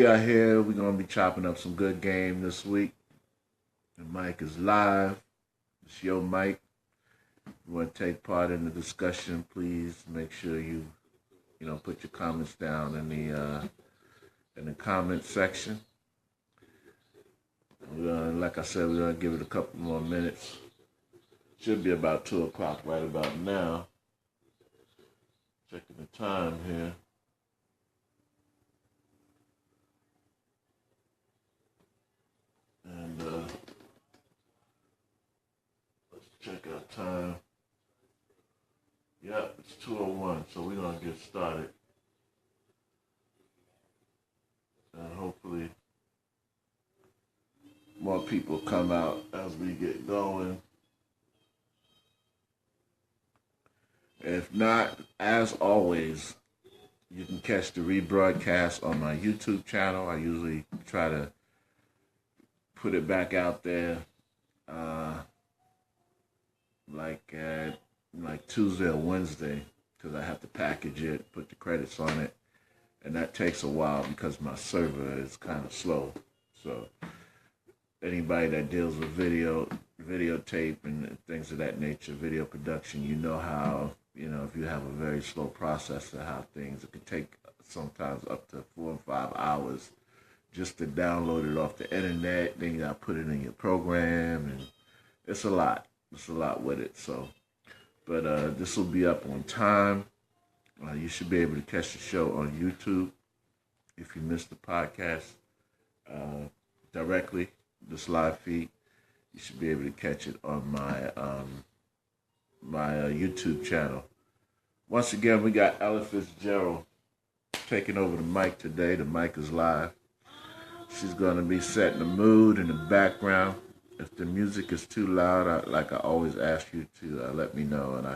we are here. We're going to be chopping up some good game this week. The mic is live. It's your mic. If you want to take part in the discussion, please make sure you put your comments down in the comment section. Like I said, we're going to give it a couple more minutes. Should be about 2 o'clock right about now. Checking the time here. And let's check our time. Yep, it's 2:01, so we're going to get started. And hopefully more people come out as we get going. If not, as always, you can catch the rebroadcast on my YouTube channel. I usually try to put it back out there like Tuesday or Wednesday, because I have to package it, put the credits on it, and that takes a while because my server is kind of slow. So anybody that deals with videotape and things of that nature, video production, you know how, if you have a very slow processor, how it can take sometimes up to 4 or 5 hours just to download it off the internet. Then you got to put it in your program, and it's a lot. It's a lot with it. So, but this will be up on time. You should be able to catch the show on YouTube if you missed the podcast directly, this live feed. You should be able to catch it on my YouTube channel. Once again, we got Ella Fitzgerald taking over the mic today. The mic is live. She's going to be setting the mood in the background. If the music is too loud, like I always ask you to let me know, and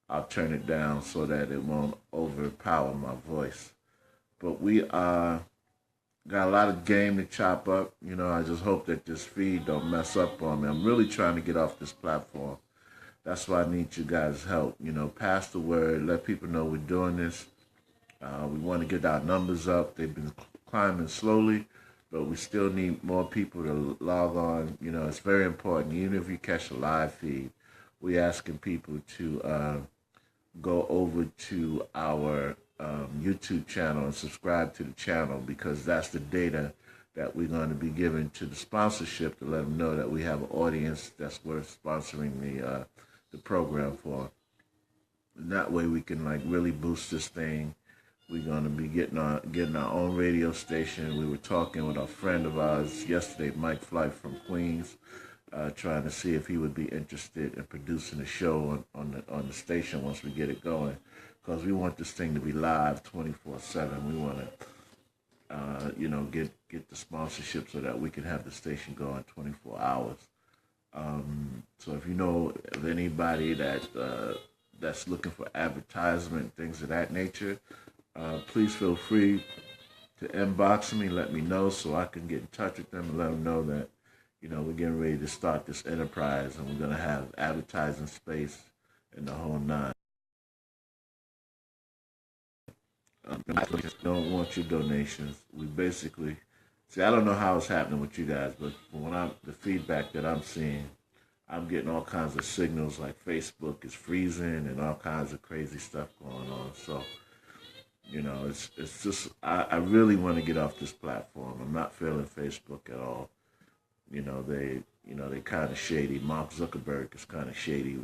I'll turn it down so that it won't overpower my voice. But we got a lot of game to chop up. I just hope that this feed don't mess up on me. I'm really trying to get off this platform. That's why I need you guys' help. Pass the word. Let people know we're doing this. We want to get our numbers up. They've been climbing slowly, but we still need more people to log on. It's very important. Even if you catch a live feed, we're asking people to go over to our YouTube channel and subscribe to the channel, because that's the data that we're going to be giving to the sponsorship to let them know that we have an audience that's worth sponsoring the program for. And that way we can really boost this thing. We're going to be getting our own radio station. We were talking with a friend of ours yesterday, Mike Flight from Queens, trying to see if he would be interested in producing a show on the station once we get it going, because we want this thing to be live 24/7. We want to, get the sponsorship so that we can have the station going 24 hours. So if you know of anybody that's looking for advertisement, things of that nature, please feel free to inbox me, let me know so I can get in touch with them and let them know that, we're getting ready to start this enterprise, and we're going to have advertising space and the whole nine. Don't want your donations. We basically, I don't know how it's happening with you guys, but the feedback that I'm seeing, I'm getting all kinds of signals like Facebook is freezing and all kinds of crazy stuff going on. So, it's just, I really want to get off this platform. I'm not feeling Facebook at all. They kind of shady. Mark Zuckerberg is kind of shady,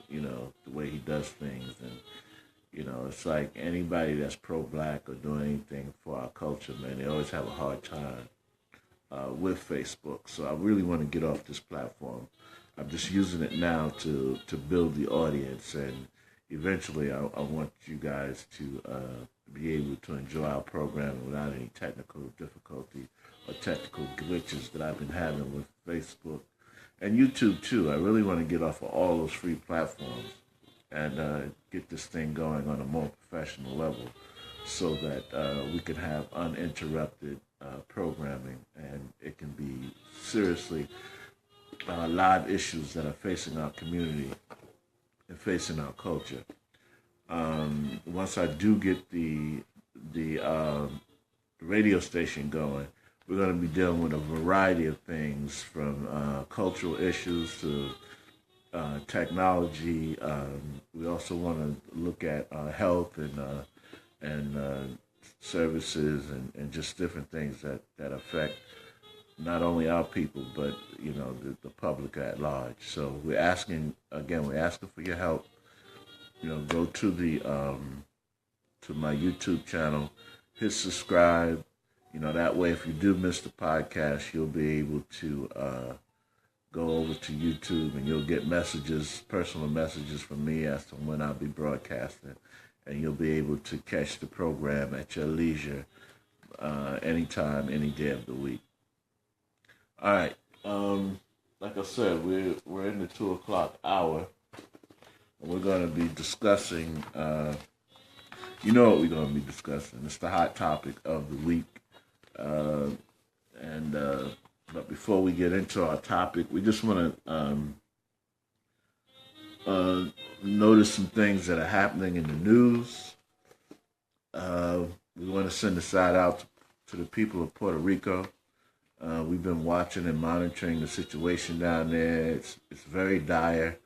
the way he does things. And, it's like anybody that's pro-black or doing anything for our culture, man, they always have a hard time with Facebook. So I really want to get off this platform. I'm just using it now to build the audience, and eventually I want you guys to be able to enjoy our program without any technical difficulty or technical glitches that I've been having with Facebook and YouTube too. I really want to get off of all those free platforms and get this thing going on a more professional level, so that we can have uninterrupted programming, and it can be seriously live issues that are facing our community and facing our culture. Once I do get the radio station going. We're going to be dealing with a variety of things, from cultural issues to technology. We also want to look at health and services and just different things that affect not only our people, but the public at large. So we're asking for your help. Go to the to my YouTube channel, hit subscribe. That way, if you do miss the podcast, you'll be able to go over to YouTube and you'll get personal messages from me as to when I'll be broadcasting, and you'll be able to catch the program at your leisure, anytime, any day of the week. All right. Like I said, we're in the 2:00 hour, and we're going to be discussing. You know what we're going to be discussing? It's the hot topic of the week. But before we get into our topic, we just want to notice some things that are happening in the news. We want to send a shout out to the people of Puerto Rico. We've been watching and monitoring the situation down there. It's very dire.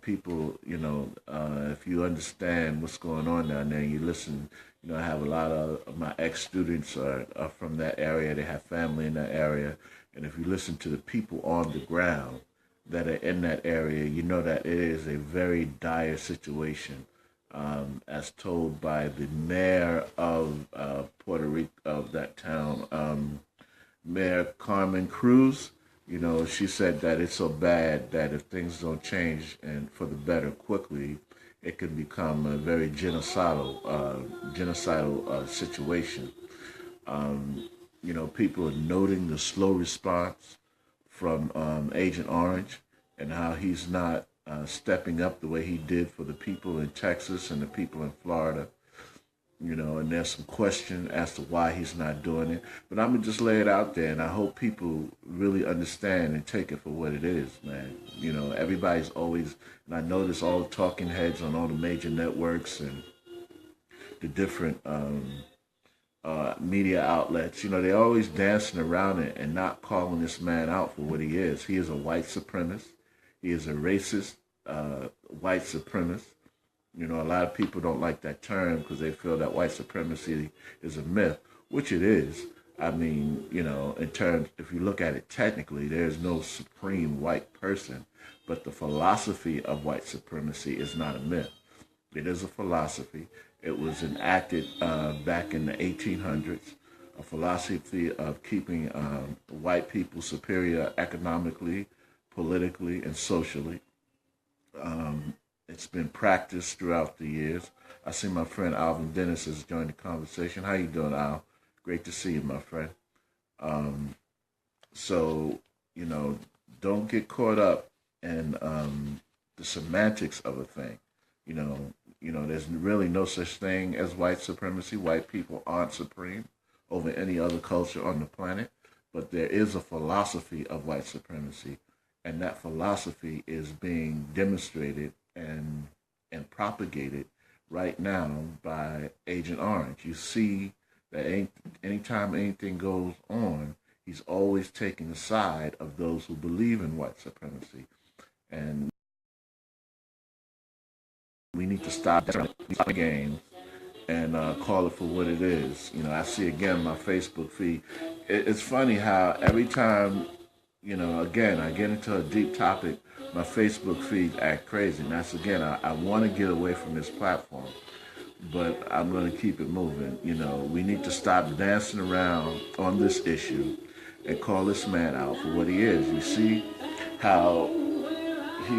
People, if you understand what's going on down there, you listen. I have a lot of my ex-students are from that area. They have family in that area. And if you listen to the people on the ground that are in that area, you know that it is a very dire situation. As told by the mayor of Puerto Rico, of that town, Mayor Carmen Cruz. She said that it's so bad that if things don't change and for the better quickly, it can become a very genocidal situation. People are noting the slow response from Agent Orange and how he's not stepping up the way he did for the people in Texas and the people in Florida. And there's some question as to why he's not doing it. But I'm going to just lay it out there, and I hope people really understand and take it for what it is, man. Everybody's always, and I notice all the talking heads on all the major networks and the different media outlets, they're always dancing around it and not calling this man out for what he is. He is a white supremacist. He is a racist white supremacist. A lot of people don't like that term because they feel that white supremacy is a myth, which it is. I mean, in terms, if you look at it technically, there's no supreme white person, but the philosophy of white supremacy is not a myth. It is a philosophy. It was enacted back in the 1800s, a philosophy of keeping white people superior economically, politically, and socially. It's been practiced throughout the years. I see my friend Alvin Dennis has joined the conversation. How you doing, Al? Great to see you, my friend. So, don't get caught up in the semantics of a thing. There's really no such thing as white supremacy. White people aren't supreme over any other culture on the planet. But there is a philosophy of white supremacy, and that philosophy is being demonstrated and propagated right now by Agent Orange. You see that anytime anything goes on, he's always taking the side of those who believe in white supremacy. And we need to stop the game and call it for what it is. I see again my Facebook feed. It's funny how every time, again, I get into a deep topic, my Facebook feed act crazy. And that's, again, I want to get away from this platform, but I'm going to keep it moving. We need to stop dancing around on this issue and call this man out for what he is. You see how he,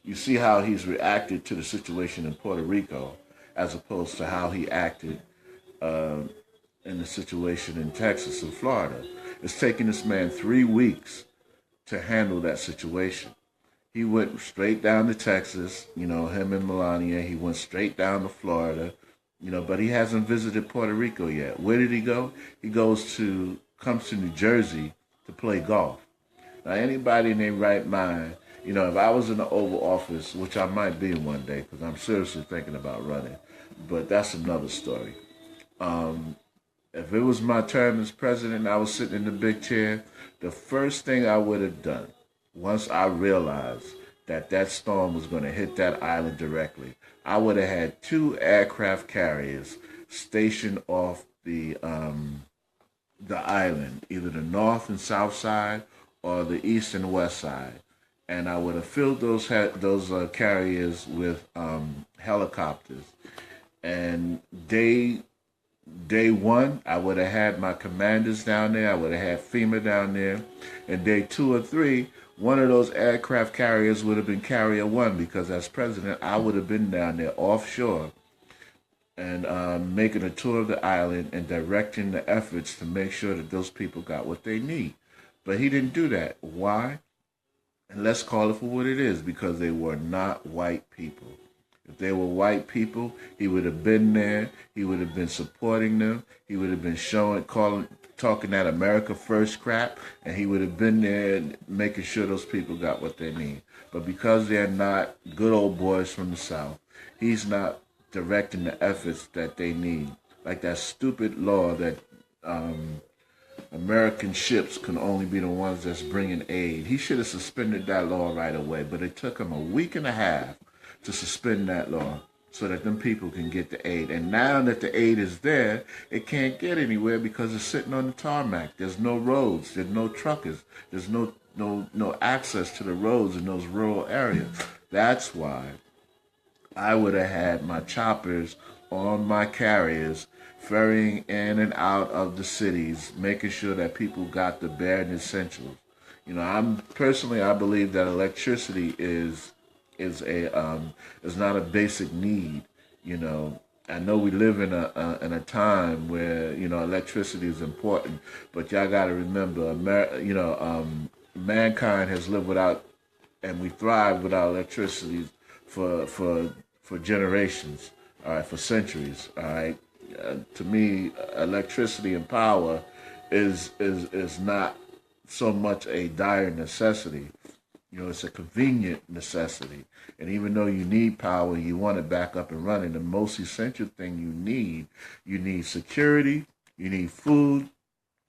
you see how he's reacted to the situation in Puerto Rico as opposed to how he acted in the situation in Texas and Florida. It's taken this man 3 weeks to handle that situation. He went straight down to Texas, him and Melania. He went straight down to Florida, but he hasn't visited Puerto Rico yet. Where did he go? He comes to New Jersey to play golf. Now, anybody in their right mind You know, if I was in the Oval Office, which I might be one day, because I'm seriously thinking about running, but that's another story. If it was my term as president, I was sitting in the big chair, the first thing I would have done, once I realized that that storm was going to hit that island directly, I would have had two aircraft carriers stationed off the island, either the north and south side or the east and west side, and I would have filled those carriers with helicopters. And day one, I would have had my commanders down there. I would have had FEMA down there. And day 2 or 3, one of those aircraft carriers would have been Carrier One, because as president, I would have been down there offshore and making a tour of the island and directing the efforts to make sure that those people got what they need. But he didn't do that. Why? And let's call it for what it is, because they were not white people. If they were white people, he would have been there. He would have been supporting them. He would have been talking that America First crap, and he would have been there making sure those people got what they need. But because they're not good old boys from the South, he's not directing the efforts that they need. Like that stupid law that American ships can only be the ones that's bringing aid. He should have suspended that law right away, but it took him a week and a half to suspend that law so that them people can get the aid. And now that the aid is there, it can't get anywhere because it's sitting on the tarmac. There's no roads. There's no truckers. There's no access to the roads in those rural areas. That's why I would have had my choppers on my carriers ferrying in and out of the cities, making sure that people got the bare essentials. You know, I believe that electricity is not a basic need. You know, I know we live in a time where, you know, electricity is important, but y'all got to remember, mankind has lived without, and we thrive without electricity for generations. All right, for centuries. All right. To me, electricity and power is not so much a dire necessity. You know, it's a convenient necessity. And even though you need power, you want it back up and running, the most essential thing you need security, you need food,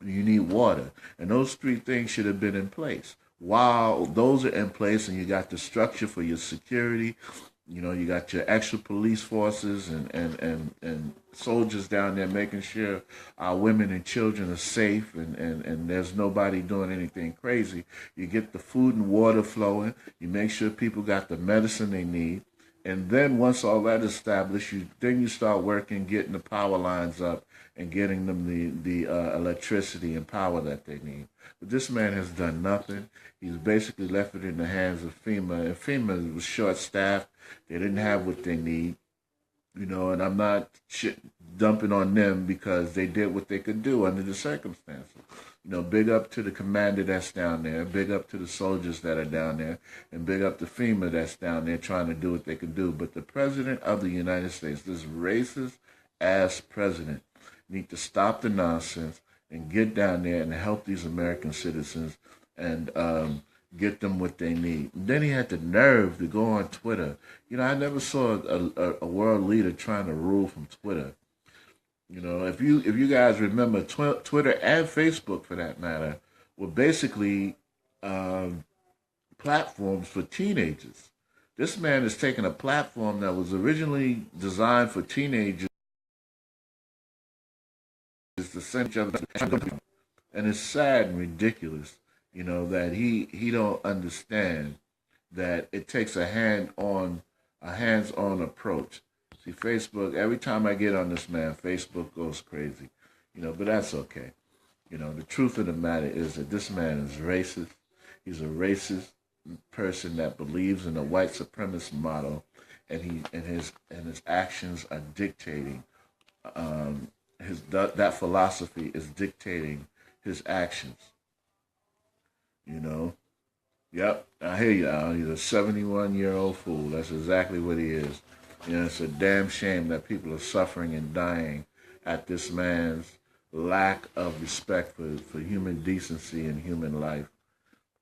you need water. And those three things should have been in place. While those are in place and you got the structure for your security, you know, you got your extra police forces and soldiers down there making sure our women and children are safe and there's nobody doing anything crazy. You get the food and water flowing. You make sure people got the medicine they need. And then once all that is established, you start working, getting the power lines up and getting them the electricity and power that they need. But this man has done nothing. He's basically left it in the hands of FEMA. And FEMA was short-staffed. They didn't have what they need, you know, and I'm not dumping on them because they did what they could do under the circumstances. You know, big up to the commander that's down there, big up to the soldiers that are down there, and big up to FEMA that's down there trying to do what they could do. But the president of the United States, this racist-ass president, need to stop the nonsense and get down there and help these American citizens and get them what they need. And then he had the nerve to go on Twitter. You know, I never saw a world leader trying to rule from Twitter. You know, if you guys remember, Twitter and Facebook, for that matter, were basically platforms for teenagers. This man is taking a platform that was originally designed for teenagers to send each other, and it's sad and ridiculous. You know, that he don't understand that it takes a hands-on approach. See, Facebook, every time I get on this man, Facebook goes crazy. You know, but that's okay. You know, the truth of the matter is that this man is racist. He's a racist person that believes in a white supremacist model, and his actions are dictating that philosophy is dictating his actions. You know, yep, I hear you, Al. He's a 71-year-old fool. That's exactly what he is. You know, it's a damn shame that people are suffering and dying at this man's lack of respect for human decency and human life.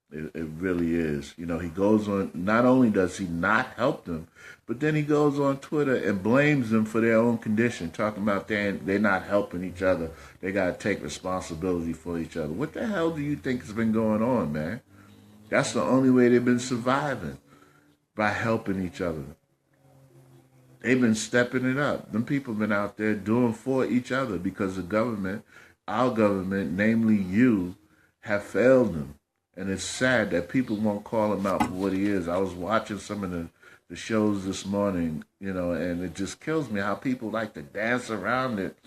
It really is. You know, he goes on, not only does he not help them, but then he goes on Twitter and blames them for their own condition, talking about they're not helping each other. They got to take responsibility for each other. What the hell do you think has been going on, man? That's the only way they've been surviving, by helping each other. They've been stepping it up. Them people have been out there doing for each other because the government, our government, namely you, have failed them. And it's sad that people won't call him out for what he is. I was watching some of the shows this morning, you know, and it just kills me how people like to dance around it.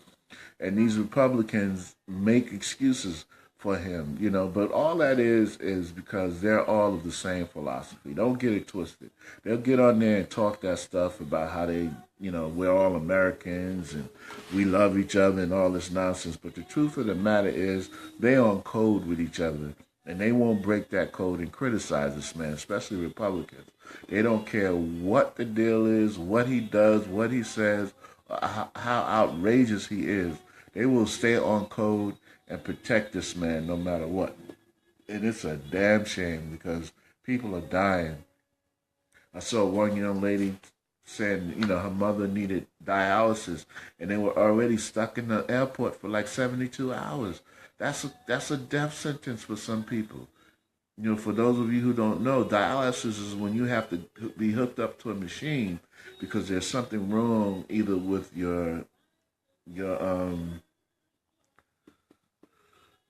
And these Republicans make excuses for him, you know. But all that is because they're all of the same philosophy. Don't get it twisted. They'll get on there and talk that stuff about how they, you know, we're all Americans and we love each other and all this nonsense. But the truth of the matter is they on code with each other. And they won't break that code and criticize this man, especially Republicans. They don't care what the deal is, what he does, what he says, how outrageous he is. They will stay on code and protect this man no matter what. And it's a damn shame because people are dying. I saw one young lady saying, you know, her mother needed dialysis and they were already stuck in the airport for like 72 hours. That's a death sentence for some people. You know, for those of you who don't know, dialysis is when you have to be hooked up to a machine because there's something wrong either with your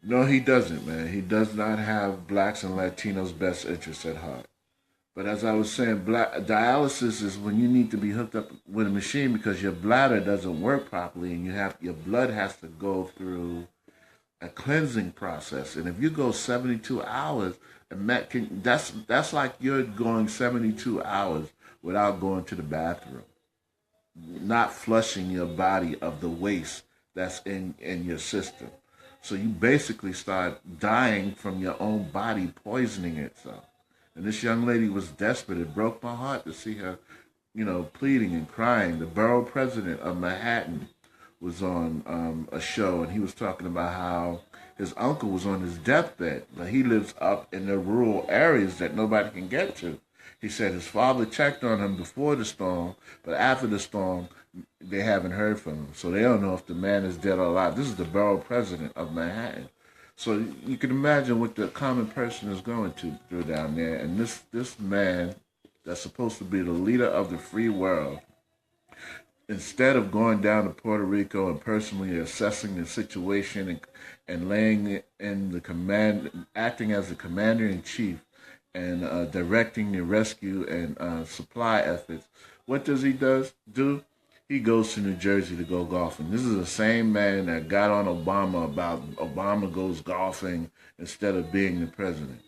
no, he doesn't, man. He does not have blacks and Latinos' best interests at heart. But as I was saying, dialysis is when you need to be hooked up with a machine because your bladder doesn't work properly and your blood has to go through a cleansing process. And if you go 72 hours, and that's like you're going 72 hours without going to the bathroom, not flushing your body of the waste that's in your system. So you basically start dying from your own body poisoning itself. And this young lady was desperate. It broke my heart to see her, you know, pleading and crying. The borough president of Manhattan was on a show, and he was talking about how his uncle was on his deathbed. But he lives up in the rural areas that nobody can get to. He said his father checked on him before the storm, but after the storm, they haven't heard from him. So they don't know if the man is dead or alive. This is the borough president of Manhattan. So you can imagine what the common person is going through down there. And this man that's supposed to be the leader of the free world, instead of going down to Puerto Rico and personally assessing the situation and laying it in the command, acting as the commander-in-chief and directing the rescue and supply efforts, what does he do? He goes to New Jersey to go golfing. This is the same man that got on Obama about Obama goes golfing instead of being the president.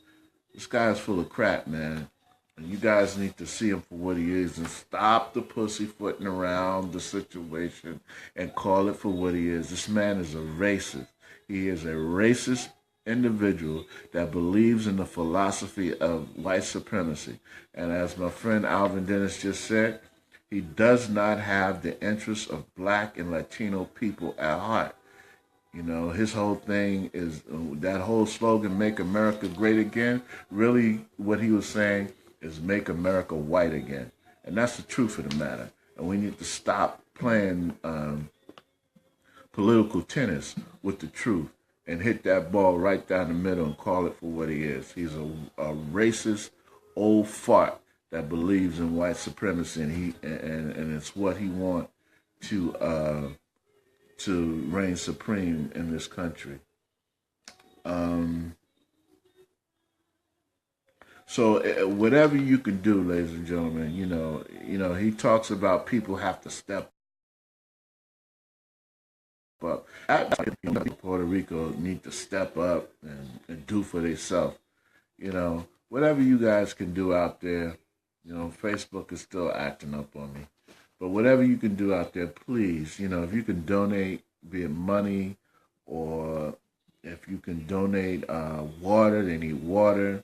This guy is full of crap, man. And you guys need to see him for what he is and stop the pussyfooting around the situation and call it for what he is. This man is a racist. He is a racist individual that believes in the philosophy of white supremacy. And as my friend Alvin Dennis just said, he does not have the interests of black and Latino people at heart. You know, his whole thing is that whole slogan, "Make America Great Again," really what he was saying is make America white again. And that's the truth of the matter. And we need to stop playing political tennis with the truth and hit that ball right down the middle and call it for what he is. He's a racist old fart that believes in white supremacy, and it's what he wants to reign supreme in this country. So whatever you can do, ladies and gentlemen, you know, he talks about people have to step up. Puerto Rico need to step up and do for themselves. You know, whatever you guys can do out there. You know, Facebook is still acting up on me. But whatever you can do out there, please, you know, if you can donate, be it money, or if you can donate water, they need water.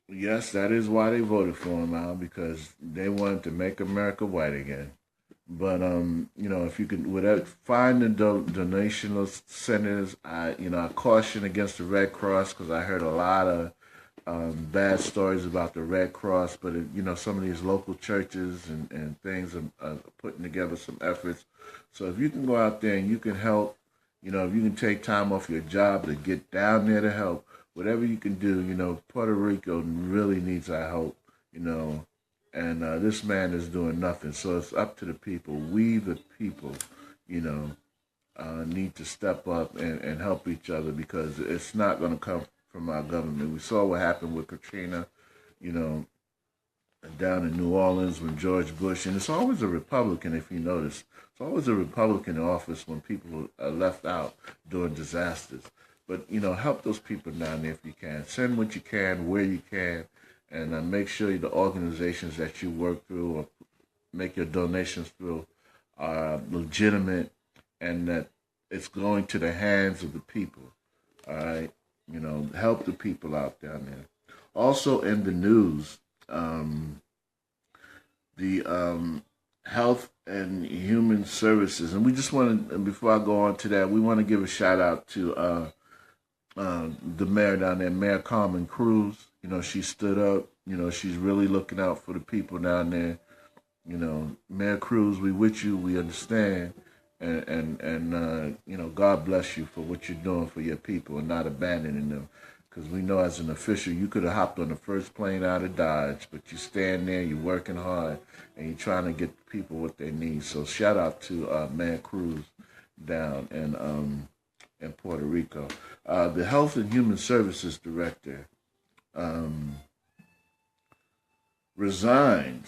Yes, that is why they voted for him now, because they wanted to make America white again. But if you can, without find the donational centers, I caution against the Red Cross because I heard a lot of bad stories about the Red Cross. But some of these local churches and things are putting together some efforts. So if you can go out there and you can help, if you can take time off your job to get down there to help, whatever you can do, Puerto Rico really needs our help, and this man is doing nothing. So it's up to the people. We, the people, need to step up and help each other because it's not going to come from our government. We saw what happened with Katrina, you know, down in New Orleans when George Bush, and it's always a Republican, if you notice. It's always a Republican in office when people are left out during disasters. But, help those people down there if you can. Send what you can, where you can, and make sure the organizations that you work through or make your donations through are legitimate and that it's going to the hands of the people. All right? Help the people out down there. Also in the news, the Health and Human Services, and we just want to, before I go on to that, we want to give a shout out to the mayor down there, Mayor Carmen Cruz. She stood up. She's really looking out for the people down there. Mayor Cruz, we with you. We understand, and God bless you for what you're doing for your people and not abandoning them. Because we know as an official, you could have hopped on the first plane out of Dodge, but you stand there, you're working hard, and you're trying to get people what they need. So shout out to Mayor Cruz down in Puerto Rico. The Health and Human Services Director resigned.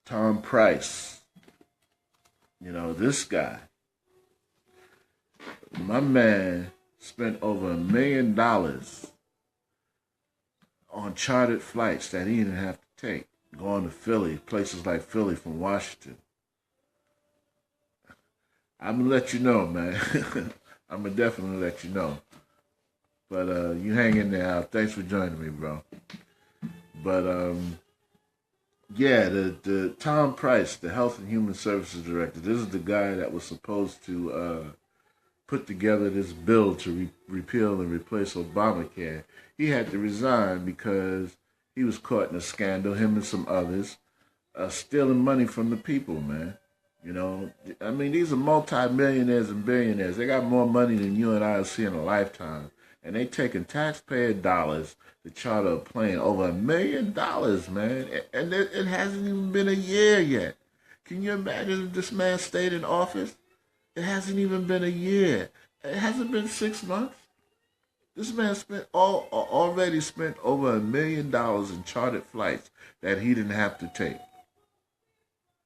Tom Price. This guy, my man spent over $1 million on chartered flights that he didn't have to take, going to Philly, places like Philly from Washington. I'm going to let you know, man. I'm going to definitely let you know. But you hang in there, Al. Thanks for joining me, bro. But, the Tom Price, the Health and Human Services Director, this is the guy that was supposed to put together this bill to repeal and replace Obamacare. He had to resign because he was caught in a scandal, him and some others, stealing money from the people, man. These are multi-millionaires and billionaires. They got more money than you and I will see in a lifetime. And they taking taxpayer dollars to charter a plane, over $1 million, man. And it hasn't even been a year yet. Can you imagine if this man stayed in office? It hasn't even been a year. It hasn't been 6 months. This man already spent over $1 million in chartered flights that he didn't have to take.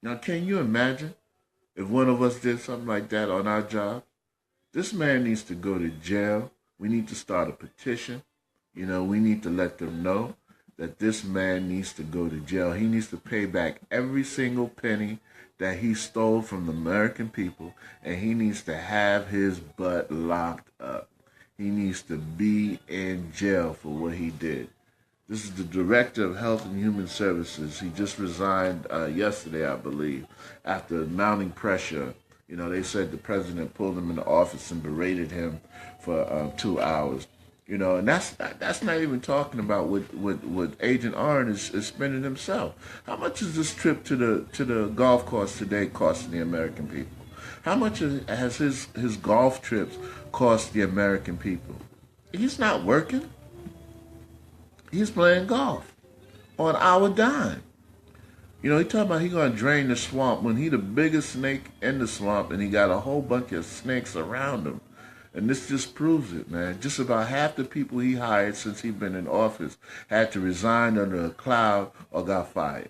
Now, can you imagine if one of us did something like that on our job? This man needs to go to jail. We need to start a petition. We need to let them know that this man needs to go to jail. He needs to pay back every single penny that he stole from the American people, and he needs to have his butt locked up. He needs to be in jail for what he did. This is the Director of Health and Human Services. He just resigned yesterday, I believe, after mounting pressure. They said the president pulled him into office and berated him for 2 hours. And that's not even talking about what Agent Orange is spending himself. How much is this trip to the golf course today costing the American people? How much has his golf trips cost the American people? He's not working. He's playing golf on our dime. He talking about he gonna drain the swamp when he the biggest snake in the swamp and he got a whole bunch of snakes around him. And this just proves it, man. Just about half the people he hired since he been in office had to resign under a cloud or got fired.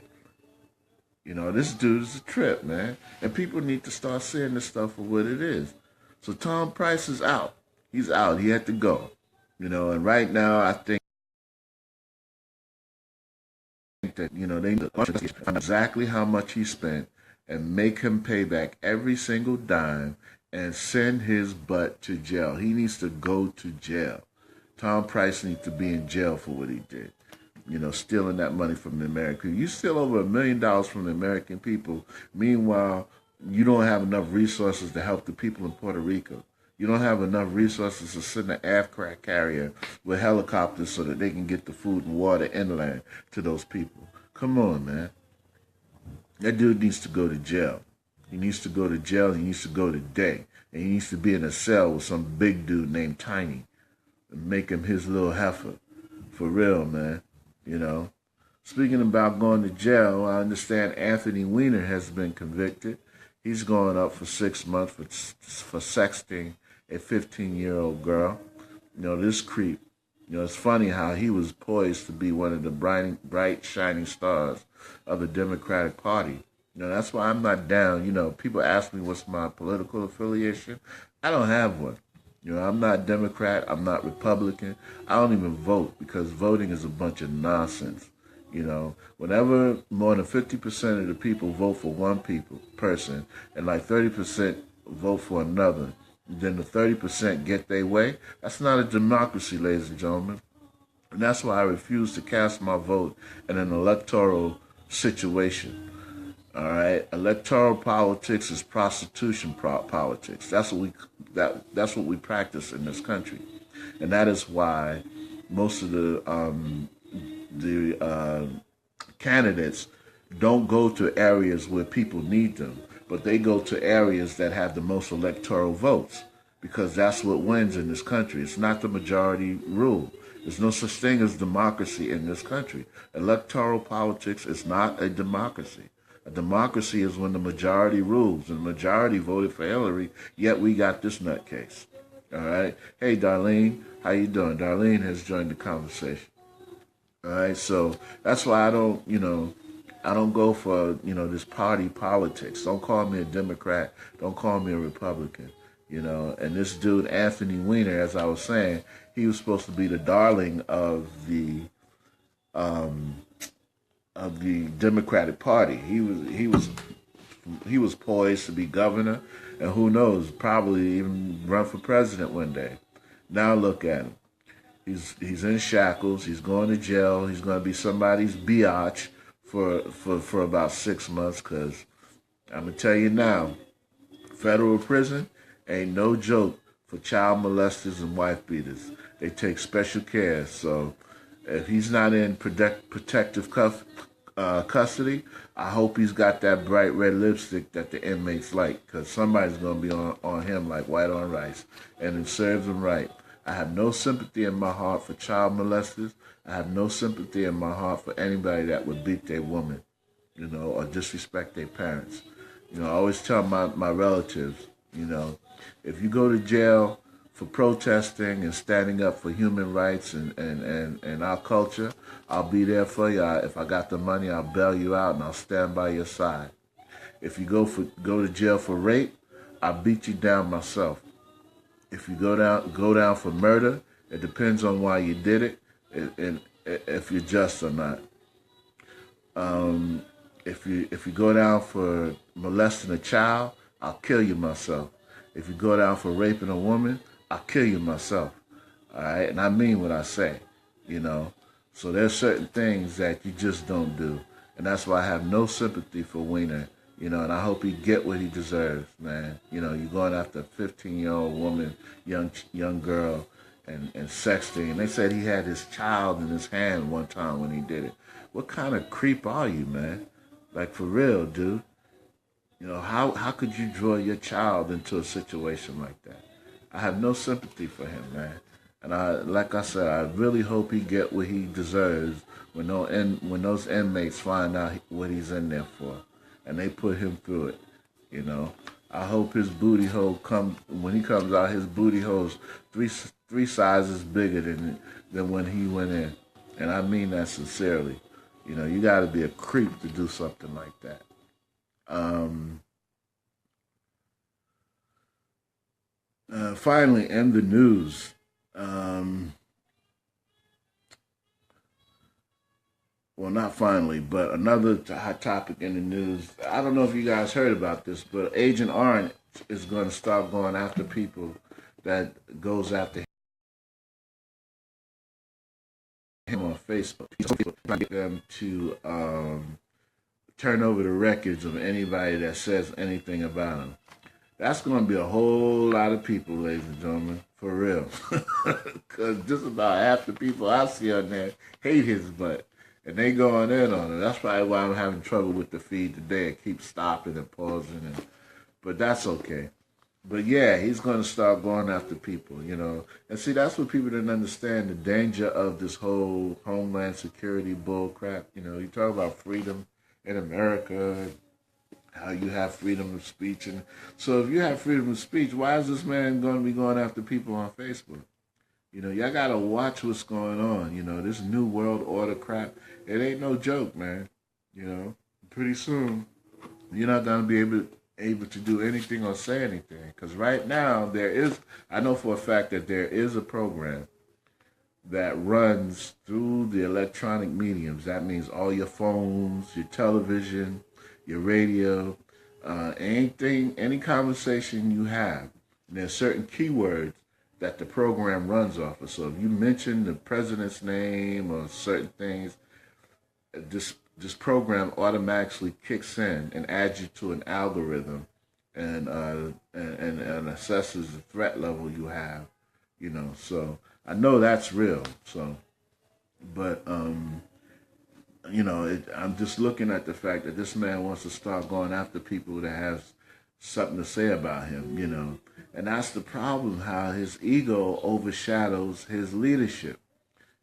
This dude is a trip, man. And people need to start seeing this stuff for what it is. So Tom Price is out. He's out. He had to go. And right now I think that, they need to find exactly how much he spent and make him pay back every single dime and send his butt to jail. He needs to go to jail. Tom Price needs to be in jail for what he did. stealing that money from the American people. You steal over $1 million from the American people. Meanwhile, you don't have enough resources to help the people in Puerto Rico. You don't have enough resources to send an aircraft carrier with helicopters so that they can get the food and water inland to those people. Come on, man. That dude needs to go to jail. He needs to go to jail. He needs to go today. And he needs to be in a cell with some big dude named Tiny and make him his little heifer. For real, man. Speaking about going to jail, I understand Anthony Weiner has been convicted. He's going up for 6 months for sexting a 15-year-old girl. This creep. It's funny how he was poised to be one of the bright, shining stars of the Democratic Party. That's why I'm not down. People ask me what's my political affiliation. I don't have one. I'm not Democrat. I'm not Republican. I don't even vote because voting is a bunch of nonsense. Whenever more than 50% of the people vote for one person and like 30% vote for another, then the 30% get their way, that's not a democracy, ladies and gentlemen. And that's why I refuse to cast my vote in an electoral situation. All right, electoral politics is prostitution politics. That's what we practice in this country, and that is why most of the candidates don't go to areas where people need them, but they go to areas that have the most electoral votes because that's what wins in this country. It's not the majority rule. There's no such thing as democracy in this country. Electoral politics is not a democracy. A democracy is when the majority rules, and the majority voted for Hillary, yet we got this nutcase. All right? Hey, Darlene, how you doing? Darlene has joined the conversation. All right, so that's why I don't go for, this party politics. Don't call me a Democrat. Don't call me a Republican. And this dude, Anthony Weiner, as I was saying, he was supposed to be the darling of the Democratic Party. He was poised to be governor, and who knows, probably even run for president one day. Now look at him. He's in shackles. He's going to jail. He's going to be somebody's biatch for about 6 months. Cause I'm gonna tell you now, federal prison ain't no joke for child molesters and wife beaters. They take special care. So if he's not in protective custody, I hope he's got that bright red lipstick that the inmates like, because somebody's going to be on him like white on rice, and it serves him right. I have no sympathy in my heart for child molesters. I have no sympathy in my heart for anybody that would beat their woman, or disrespect their parents. I always tell my relatives, if you go to jail for protesting and standing up for human rights and our culture, I'll be there for you. If I got the money, I'll bail you out and I'll stand by your side. If you go to jail for rape, I'll beat you down myself. If you go down for murder, it depends on why you did it and if you're just or not. If you go down for molesting a child, I'll kill you myself. If you go down for raping a woman, I'll kill you myself. All right, and I mean what I say. So there's certain things that you just don't do, and that's why I have no sympathy for Weiner. And I hope he get what he deserves, man. You're going after a 15-year-old woman, young girl, and sexting. And they said he had his child in his hand one time when he did it. What kind of creep are you, man? Like, for real, dude. How could you draw your child into a situation like that? I have no sympathy for him, man. And like I said, I really hope he get what he deserves when those inmates find out what he's in there for, and they put him through it. I hope his booty hole when he comes out, his booty hole's three sizes bigger than when he went in, and I mean that sincerely. You got to be a creep to do something like that. Finally, in the news, well, not finally, but another hot topic in the news. I don't know if you guys heard about this, but Agent Orange is going to start going after people that goes after him on Facebook. Trying to get them to turn over the records of anybody that says anything about him. That's going to be a whole lot of people, ladies and gentlemen, for real. Because just about half the people I see on there hate his butt. And they going in on it. That's probably why I'm having trouble with the feed today. I keep stopping and pausing. But that's okay. But yeah, he's going to start going after people, you know. And see, that's what people didn't understand, the danger of this whole Homeland Security bull crap. You know, you talk about freedom in America, how you have freedom of speech. And so if you have freedom of speech, why is this man going to be going after people on Facebook? You know, y'all got to watch what's going on. You know, this new world order crap, it ain't no joke, man. You know, pretty soon, you're not going to be able to do anything or say anything. Because right now, I know for a fact that there is a program that runs through the electronic mediums. That means all your phones, your television, your radio, any conversation you have. And there's certain keywords that the program runs off of. So if you mention the president's name or certain things, this program automatically kicks in and adds you to an algorithm and assesses the threat level you have. You know, so I know that's real. So, but you know, I'm just looking at the fact that this man wants to start going after people that have something to say about him, you know. And that's the problem, how his ego overshadows his leadership.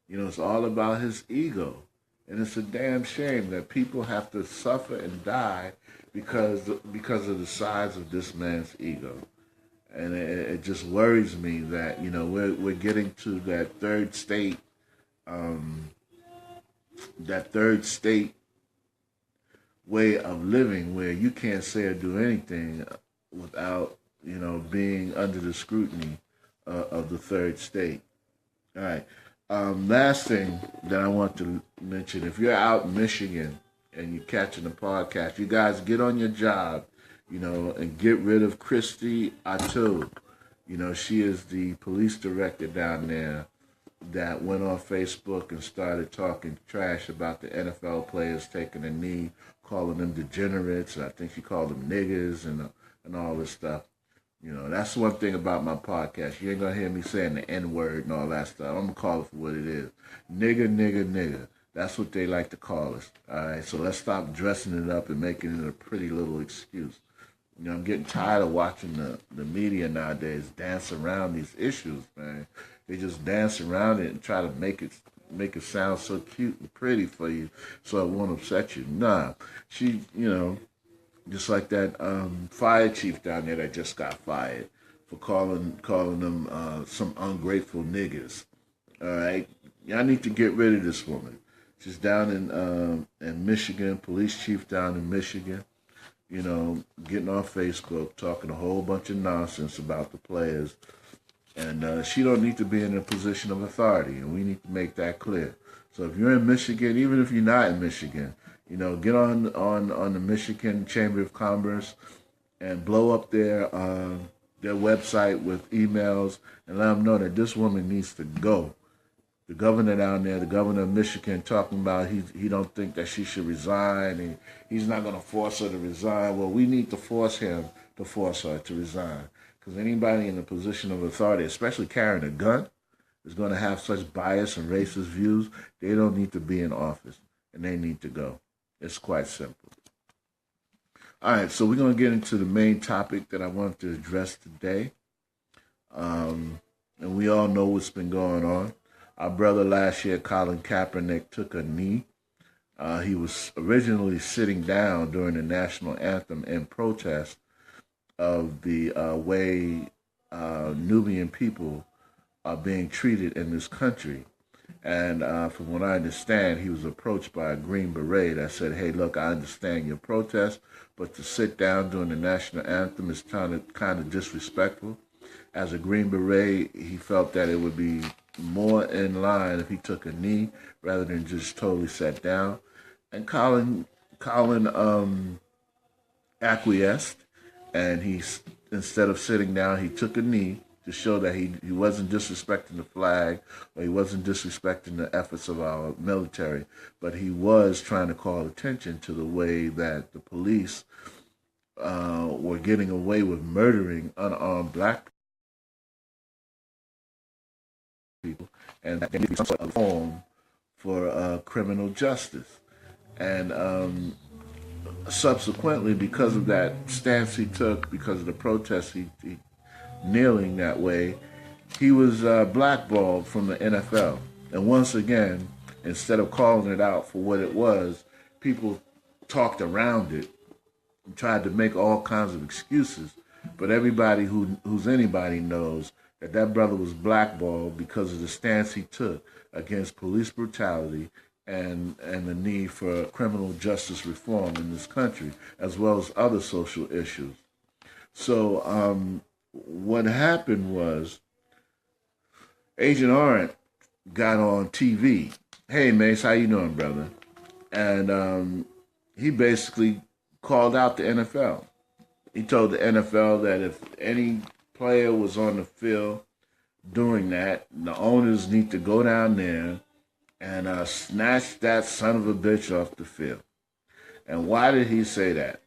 You know, it's all about his ego. And it's a damn shame that people have to suffer and die because of the size of this man's ego. And it just worries me that, you know, we're getting to that third state way of living where you can't say or do anything without, you know, being under the scrutiny of the third state. All right. Last thing that I want to mention, if you're out in Michigan and you're catching a podcast, you guys get on your job, you know, and get rid of Christy Atub. You know, she is the police director down there that went on Facebook and started talking trash about the NFL players taking a knee, calling them degenerates. I think she called them niggers and all this stuff. You know, that's one thing about my podcast. You ain't going to hear me saying the N-word and all that stuff. I'm going to call it for what it is. Nigger, nigger, nigger. That's what they like to call us. All right, so let's stop dressing it up and making it a pretty little excuse. You know, I'm getting tired of watching the media nowadays dance around these issues, man. They just dance around it and try to make it sound so cute and pretty for you so it won't upset you. Nah, she, you know, just like that fire chief down there that just got fired for calling them some ungrateful niggas. All right, y'all need to get rid of this woman. She's down in Michigan, police chief down in Michigan. You know, getting on Facebook, talking a whole bunch of nonsense about the players. And she don't need to be in a position of authority, and we need to make that clear. So if you're in Michigan, even if you're not in Michigan, you know, get on the Michigan Chamber of Commerce and blow up their website with emails and let them know that this woman needs to go. The governor down there, the governor of Michigan, talking about he don't think that she should resign, and he's not going to force her to resign. Well, we need to force him to force her to resign. Because anybody in a position of authority, especially carrying a gun, is going to have such bias and racist views. They don't need to be in office, and they need to go. It's quite simple. All right, so we're going to get into the main topic that I want to address today. And we all know what's been going on. Our brother last year, Colin Kaepernick, took a knee. He was originally sitting down during the national anthem in protest of the way Nubian people are being treated in this country. And from what I understand, he was approached by a Green Beret that said, hey, look, I understand your protest, but to sit down during the national anthem is kind of disrespectful. As a Green Beret, he felt that it would be more in line if he took a knee rather than just totally sat down. And Colin acquiesced, and instead of sitting down, he took a knee, to show that he wasn't disrespecting the flag or he wasn't disrespecting the efforts of our military, but he was trying to call attention to the way that the police were getting away with murdering unarmed black people, and that there needs to be some sort of form for criminal justice. And subsequently, because of that stance he took, because of the protests he kneeling that way, he was blackballed from the NFL. And once again, instead of calling it out for what it was, people talked around it and tried to make all kinds of excuses. But everybody who's anybody knows that that brother was blackballed because of the stance he took against police brutality and the need for criminal justice reform in this country, as well as other social issues. So what happened was Agent Orange got on TV. Hey, Mace, how you doing, brother? And he basically called out the NFL. He told the NFL that if any player was on the field doing that, the owners need to go down there and snatch that son of a bitch off the field. And why did he say that?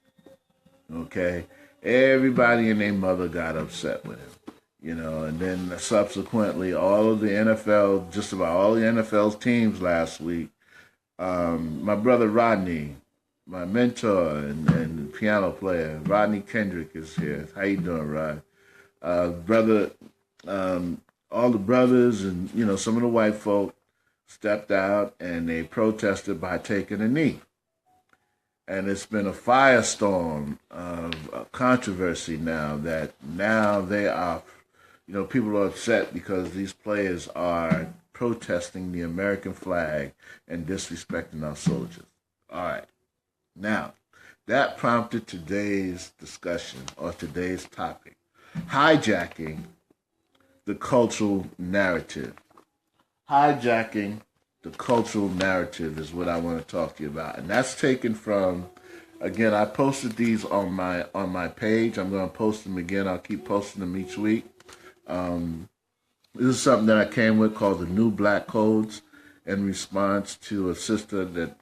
Okay, everybody and their mother got upset with him. You know, and then subsequently, all of the NFL, just about all the NFL's teams last week, my brother Rodney, my mentor and piano player, Rodney Kendrick is here. How you doing, Rod? Brother, all the brothers and, you know, some of the white folk stepped out and they protested by taking a knee. And it's been a firestorm of controversy now that now they are, you know, people are upset because these players are protesting the American flag and disrespecting our soldiers. All right. Now, that prompted today's discussion or today's topic, hijacking the cultural narrative. Hijacking the cultural narrative is what I want to talk to you about. And that's taken from, again, I posted these on my page. I'm going to post them again. I'll keep posting them each week. This is something that I came with called the New Black Codes in response to a sister that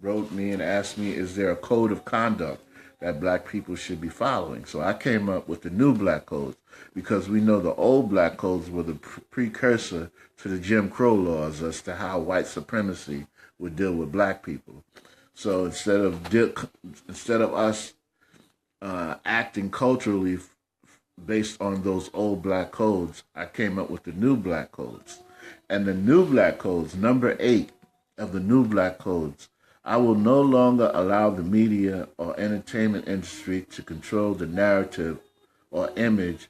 wrote me and asked me, is there a code of conduct that black people should be following? So I came up with the New Black Codes because we know the old black codes were the precursor to the Jim Crow laws as to how white supremacy would deal with black people. So instead of us acting culturally based on those old black codes, I came up with the New Black Codes. And the New Black Codes, number 8 of the New Black Codes, I will no longer allow the media or entertainment industry to control the narrative or image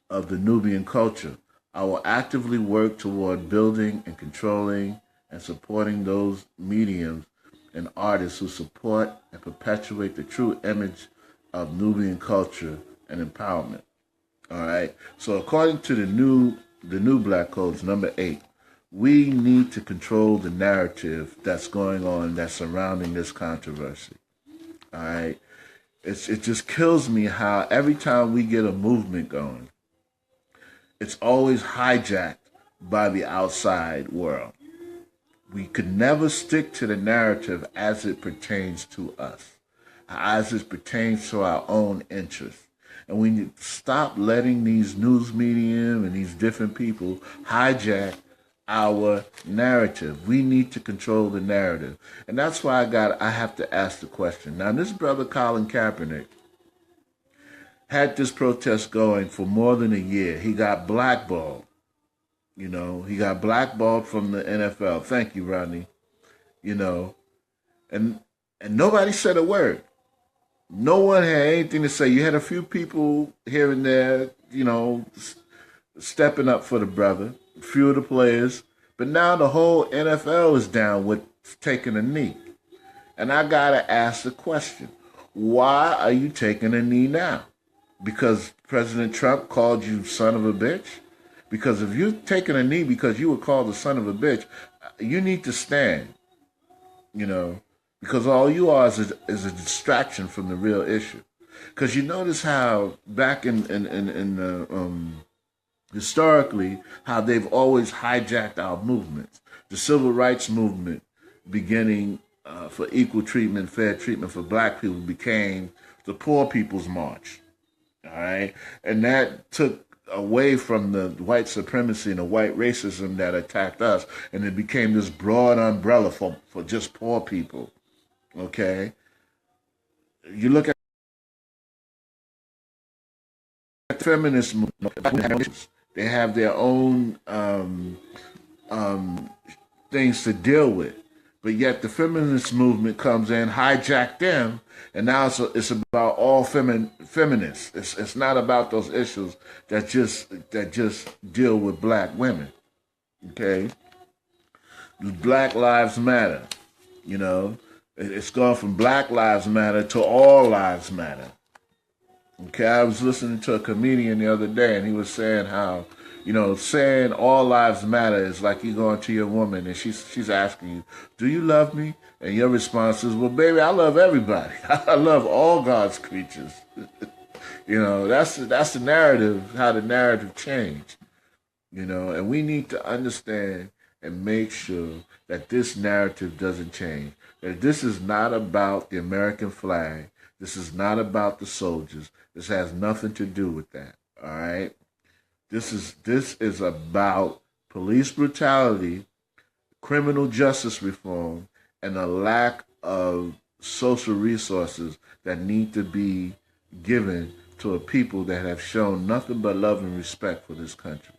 of the Nubian culture. I will actively work toward building and controlling and supporting those mediums and artists who support and perpetuate the true image of Nubian culture and empowerment. All right. So according to the new Black Codes, number 8, we need to control the narrative that's going on, that's surrounding this controversy. All right. It just kills me how every time we get a movement going, it's always hijacked by the outside world. We could never stick to the narrative as it pertains to us, as it pertains to our own interests. And we need to stop letting these news medium and these different people hijack our narrative. We need to control the narrative. And that's why I have to ask the question. Now, this brother Colin Kaepernick had this protest going for more than a year. He got blackballed. You know, he got blackballed from the NFL. Thank you, Rodney. You know, and nobody said a word. No one had anything to say. You had a few people here and there, you know, stepping up for the brother, a few of the players. But now the whole NFL is down with taking a knee. And I got to ask the question, why are you taking a knee now? Because President Trump called you son of a bitch? Because if you're taking a knee because you were called a son of a bitch, you need to stand, you know, because all you are is a distraction from the real issue. Because you notice how back in the historically, how they've always hijacked our movements. The civil rights movement, beginning for equal treatment, fair treatment for black people, became the Poor People's March. All right. And that took away from the white supremacy and the white racism that attacked us. And it became this broad umbrella for just poor people. Okay. You look at the feminist movement, they have their own things to deal with. But yet the feminist movement comes in, hijack them, and now it's about all feminists. It's not about those issues that just deal with black women. Okay, Black Lives Matter. You know, it's gone from Black Lives Matter to All Lives Matter. Okay, I was listening to a comedian the other day, and he was saying how, saying all lives matter is like you going to your woman and she's asking you, do you love me? And your response is, well, baby, I love everybody. I love all God's creatures. That's the narrative, how the narrative changed. And we need to understand and make sure that this narrative doesn't change. That this is not about the American flag. This is not about the soldiers. This has nothing to do with that. All right? This is about police brutality, criminal justice reform, and a lack of social resources that need to be given to a people that have shown nothing but love and respect for this country.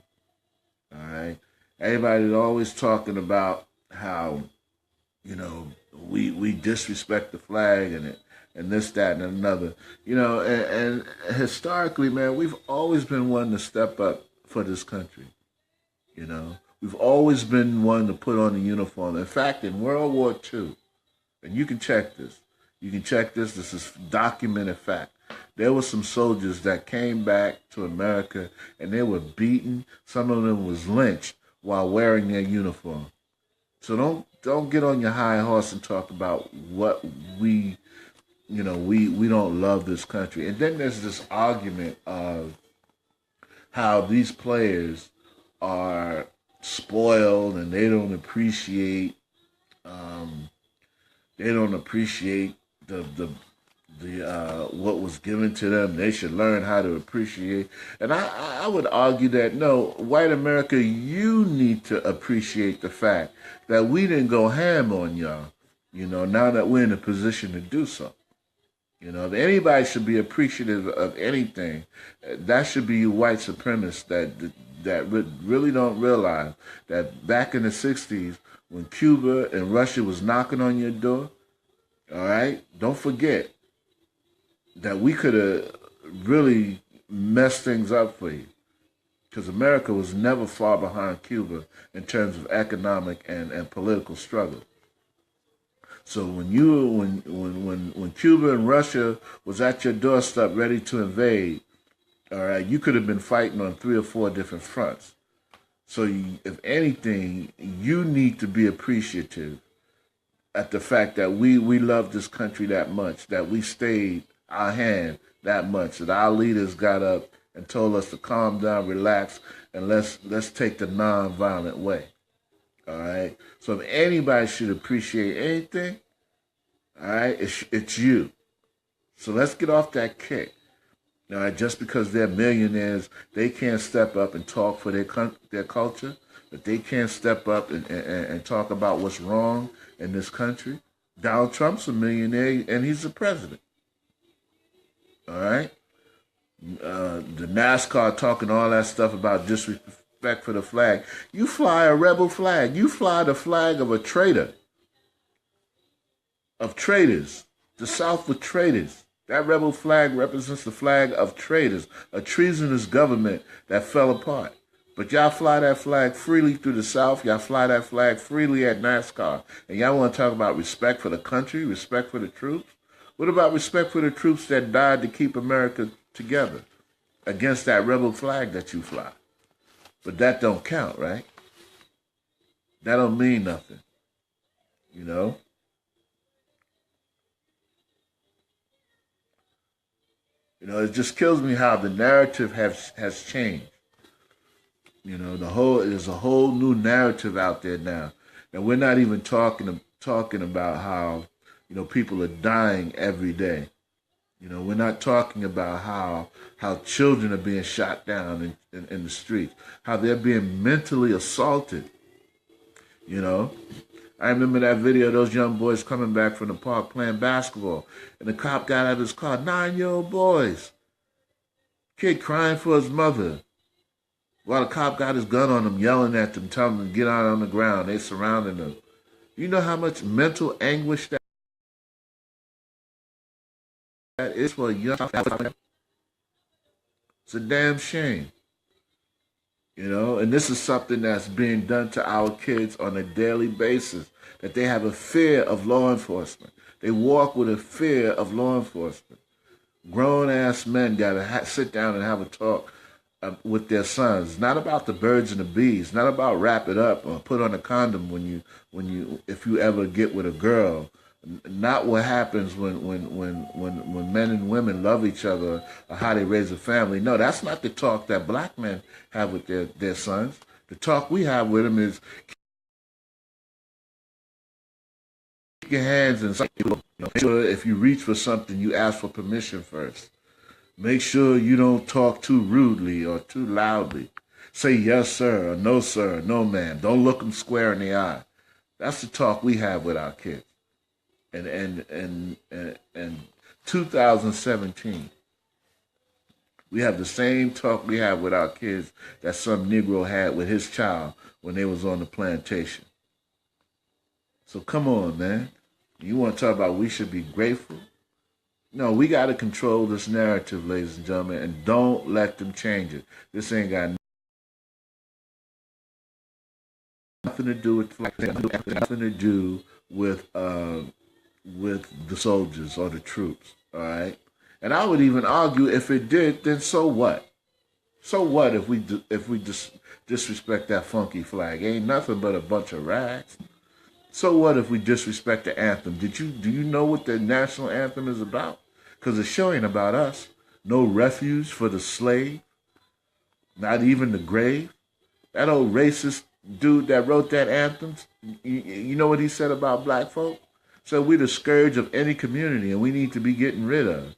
All right? Everybody's always talking about how, we disrespect the flag and this, that, and another. And historically, man, we've always been one to step up for this country. We've always been one to put on the uniform. In fact, in World War II, and you can check this. This is documented fact. There were some soldiers that came back to America and they were beaten. Some of them was lynched while wearing their uniform. So don't get on your high horse and talk about what we don't love this country. And then there's this argument of how these players are spoiled and they don't appreciate the what was given to them. They should learn how to appreciate. And I would argue that no, white America, you need to appreciate the fact that we didn't go ham on y'all. Now that we're in a position to do so. If anybody should be appreciative of anything, that should be you white supremacists that really don't realize that back in the 60s, when Cuba and Russia was knocking on your door, all right, don't forget that we could have really messed things up for you. Because America was never far behind Cuba in terms of economic and political struggle. So when Cuba and Russia was at your doorstep ready to invade, all right, you could have been fighting on 3 or 4 different fronts. So if anything, you need to be appreciative at the fact that we love this country that much, that we stayed our hand that much, that our leaders got up and told us to calm down, relax, and let's take the non-violent way. All right. So if anybody should appreciate anything, all right, it's you. So let's get off that kick. All right, just because they're millionaires, they can't step up and talk for their culture, but they can't step up and talk about what's wrong in this country. Donald Trump's a millionaire and he's the president. All right. The NASCAR talking all that stuff about disrespect for the flag. You fly a rebel flag. You fly the flag of a traitor. Of traitors. The South were traitors. That rebel flag represents the flag of traitors, a treasonous government that fell apart. But y'all fly that flag freely through the South. Y'all fly that flag freely at NASCAR. And y'all want to talk about respect for the country, respect for the troops? What about respect for the troops that died to keep America together against that rebel flag that you fly? But that don't count, right? That don't mean nothing, you know? You know, it just kills me how the narrative has changed. You know, there's a whole new narrative out there now. And we're not even talking about how, you know, people are dying every day. You know, we're not talking about how children are being shot down in the streets, how they're being mentally assaulted. You know, I remember that video of those young boys coming back from the park playing basketball, and the cop got out of his car, 9-year-old boys, kid crying for his mother, while the cop got his gun on them, yelling at them, telling them to get out on the ground. They surrounding them. You know how much mental anguish that is for a young child? It's a damn shame. You know, and this is something that's being done to our kids on a daily basis, that they have a fear of law enforcement. They walk with a fear of law enforcement. Grown-ass men got to sit down and have a talk with their sons. It's not about the birds and the bees. It's not about wrap it up or put on a condom if you ever get with a girl. Not what happens when men and women love each other or how they raise a family. No, that's not the talk that black men have with their sons. The talk we have with them is keep your hands in something. Make sure if you reach for something, you ask for permission first. Make sure you don't talk too rudely or too loudly. Say yes, sir, or no, sir, or no, ma'am. Don't look them square in the eye. That's the talk we have with our kids. And 2017, we have the same talk we have with our kids that some Negro had with his child when they was on the plantation. So come on, man. You want to talk about we should be grateful? No, we got to control this narrative, ladies and gentlemen, and don't let them change it. This ain't got nothing to do with nothing to do with the soldiers or the troops, all right? And I would even argue if it did, then so what? So what if we disrespect that funky flag? Ain't nothing but a bunch of rags. So what if we disrespect the anthem? Do you know what the national anthem is about? Because it's showing about us. No refuge for the slave, not even the grave. That old racist dude that wrote that anthem, you know what he said about black folk? So we're the scourge of any community, and we need to be getting rid of.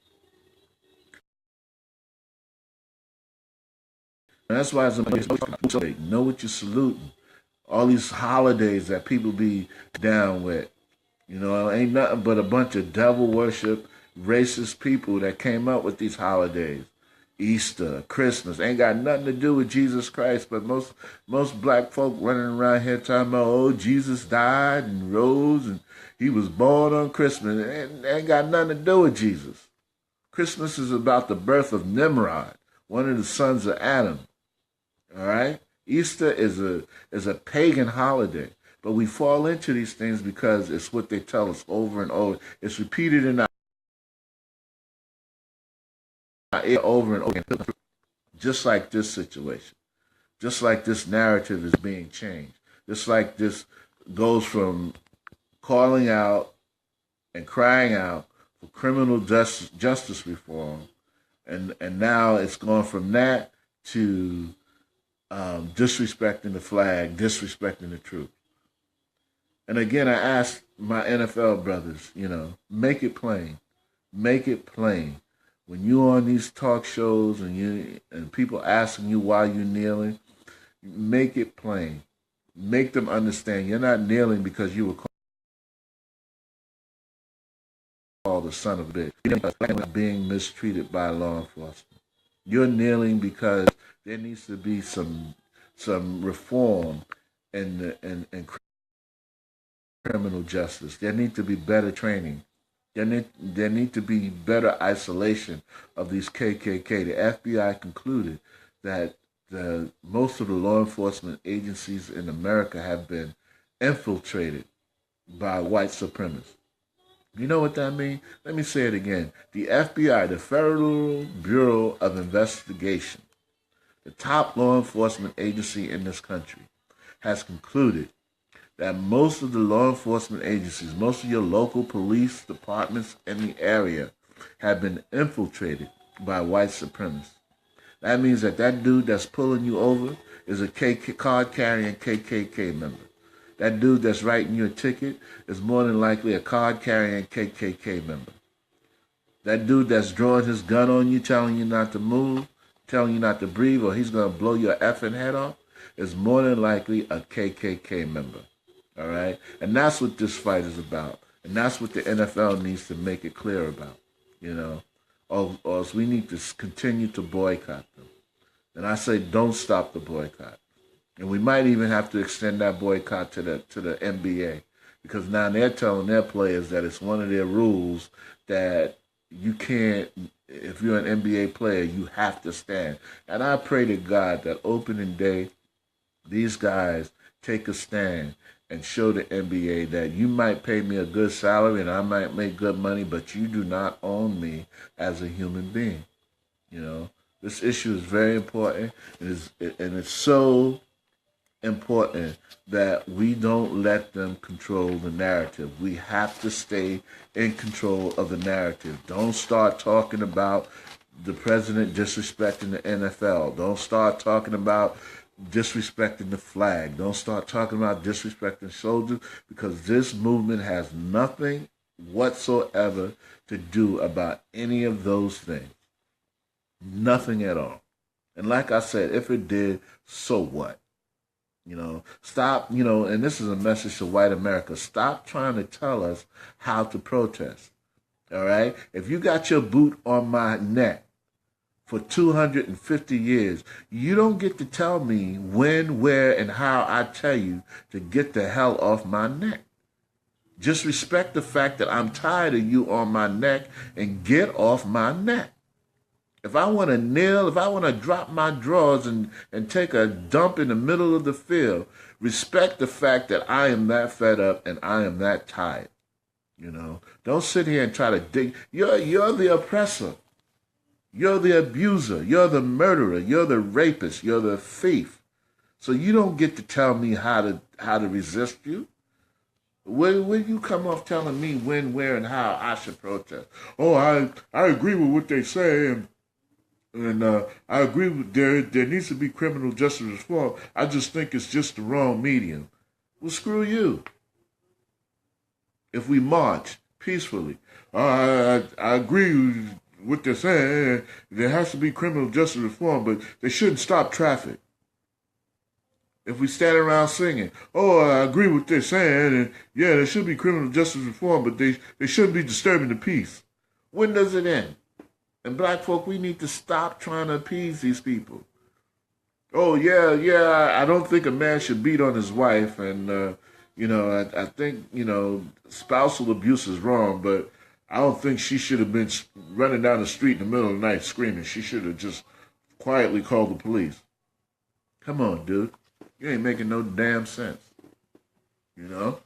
And that's why it's important. Know what you're saluting. All these holidays that people be down with, you know, ain't nothing but a bunch of devil worship, racist people that came up with these holidays. Easter, Christmas, ain't got nothing to do with Jesus Christ, but most black folk running around here talking about, oh, Jesus died and rose and he was born on Christmas. It ain't got nothing to do with Jesus. Christmas is about the birth of Nimrod, one of the sons of Adam. All right? Easter is a pagan holiday, but we fall into these things because it's what they tell us over and over. It's repeated in our ear over and over again, just like this situation, just like this narrative is being changed, just like this goes from calling out and crying out for criminal justice reform, and now it's gone from that to disrespecting the flag, disrespecting the troops. And again, I asked my NFL brothers, you know, make it plain. Make it plain. When you're on these talk shows and people asking you why you're kneeling, make it plain. Make them understand you're not kneeling because you were called the son of a bitch. You're being mistreated by law enforcement. You're kneeling because there needs to be some reform in criminal justice. There needs to be better training. There need to be better isolation of these KKK. The FBI concluded that most of the law enforcement agencies in America have been infiltrated by white supremacists. You know what that means? Let me say it again. The FBI, the Federal Bureau of Investigation, the top law enforcement agency in this country, has concluded that most of the law enforcement agencies, most of your local police departments in the area have been infiltrated by white supremacists. That means that dude that's pulling you over is a card-carrying KKK member. That dude that's writing you a ticket is more than likely a card-carrying KKK member. That dude that's drawing his gun on you, telling you not to move, telling you not to breathe, or he's going to blow your effing head off, is more than likely a KKK member. All right? And that's what this fight is about. And that's what the NFL needs to make it clear about, you know. Or else we need to continue to boycott them. And I say don't stop the boycott. And we might even have to extend that boycott to the NBA, because now they're telling their players that it's one of their rules that you can't, if you're an NBA player, you have to stand. And I pray to God that opening day, these guys take a stand and show the NBA that you might pay me a good salary and I might make good money, but you do not own me as a human being. You know, this issue is very important, and it's so important that we don't let them control the narrative. We have to stay in control of the narrative. Don't start talking about the president disrespecting the NFL. Don't start talking about disrespecting the flag. Don't start talking about disrespecting soldiers, because this movement has nothing whatsoever to do about any of those things. Nothing at all. And like I said, if it did, so what? You know, stop, you know, and this is a message to white America. Stop trying to tell us how to protest. All right? If you got your boot on my neck for 250 years, you don't get to tell me when, where, and how I tell you to get the hell off my neck. Just respect the fact that I'm tired of you on my neck and get off my neck. If I want to kneel, if I want to drop my drawers and take a dump in the middle of the field, respect the fact that I am that fed up and I am that tired. You know, don't sit here and try to dig. You're the oppressor. You're the abuser. You're the murderer. You're the rapist. You're the thief. So you don't get to tell me how to resist you. When you come off telling me when, where, and how I should protest? Oh, I agree with what they say, and I agree with there needs to be criminal justice reform. I just think it's just the wrong medium. Well, screw you. If we march peacefully, I agree with what they're saying. There has to be criminal justice reform, but they shouldn't stop traffic. If we stand around singing, oh, I agree with what they're saying, and yeah, there should be criminal justice reform, but they shouldn't be disturbing the peace. When does it end? And black folk, we need to stop trying to appease these people. Oh, yeah, I don't think a man should beat on his wife, and, you know, I think, you know, spousal abuse is wrong, but I don't think she should have been running down the street in the middle of the night screaming. She should have just quietly called the police. Come on, dude. You ain't making no damn sense. You know?